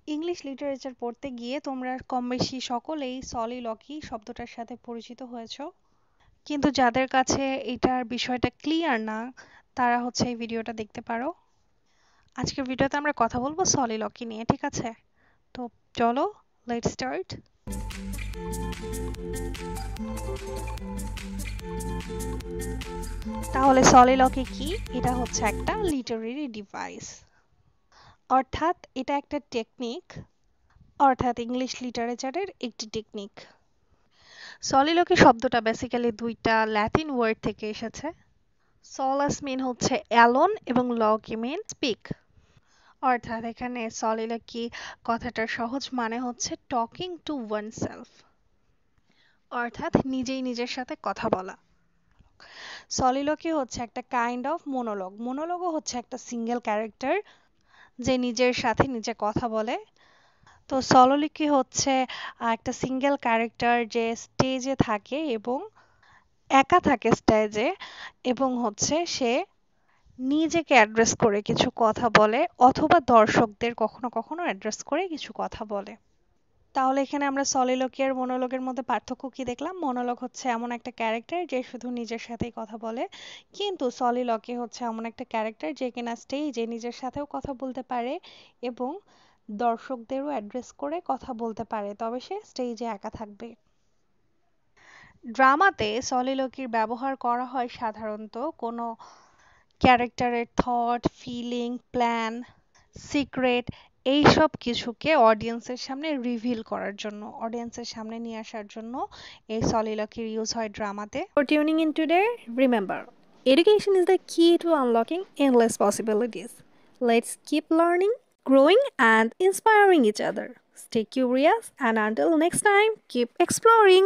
English literature পড়তে গিয়ে তোমরা কমবেশি সকলেই সলিলকি শব্দটার সাথে পরিচিত হয়েছো। কিন্তু যাদের কাছে এটার বিষয়টা ক্লিয়ার না, তারা হচ্ছে এই ভিডিওটা দেখতে পারো। আজকের ভিডিওতে আমরা কথা বলবো সলিলকি নিয়ে, ঠিক আছে? তো চলো, লেটস স্টার্ট। তাহলে সলিলকি কি? এটা হচ্ছে একটা লিটারেরি ডিভাইস, অর্থাৎ এটা একটা টেকনিক, অর্থাৎ ইংলিশ লিটারেচারের একটি টেকনিক। সলিলকি শব্দটা বেসিক্যালি দুইটা ল্যাটিন ওয়ার্ড থেকে এসেছে। সলাস মিন হচ্ছে অ্যালোন এবং লকি মিন স্পিক। অর্থাৎ এখানে সলিলকি কথাটার সহজ মানে হচ্ছে টকিং টু ওয়ানসেলফ, অর্থাৎ নিজেই নিজের সাথে কথা বলা। সলিলকি হচ্ছে একটা কাইন্ড অফ মোনোলগ। মোনোলগও হচ্ছে একটা সিঙ্গেল ক্যারেক্টার যে নিজের সাথে নিজে কথা বলে। তো সলিলকি হচ্ছে একটা সিঙ্গেল ক্যারেক্টার যে স্টেজে থাকে এবং একা থাকে স্টেজে, এবং হচ্ছে সে নিজেকে অ্যাড্রেস করে কিছু কথা বলে অথবা দর্শকদের কখনো কখনো অ্যাড্রেস করে কিছু কথা বলে। তাহলে এখানে আমরা সলিলকি আর মনোলগের মধ্যে পার্থক্য কি দেখলাম? মনোলগ হচ্ছে এমন একটা ক্যারেক্টার যে শুধু নিজের সাথেই কথা বলে, কিন্তু সলিলকি হচ্ছে এমন একটা ক্যারেক্টার যে কিনা স্টেজে নিজের সাথেও কথা বলতে পারে এবং দর্শকদেরও অ্যাড্রেস করে কথা বলতে পারে, তবে সে স্টেজে একা থাকবে। ড্রামাতে সলিলকির ব্যবহার করা হয় সাধারণত কোনো ক্যারেক্টারের থট, ফিলিং, প্ল্যান, সিক্রেট এইসব কিছুকে অডিয়েন্সের সামনে রিভিল করার জন্য, অডিয়েন্সের সামনে নিয়ে আসার জন্য এই সলিলকির ইউজ হয় ড্রামাতে। For tuning in today, remember, education is the key to unlocking endless possibilities. Let's keep learning, growing, and inspiring each other. Stay curious, and until next time, keep exploring.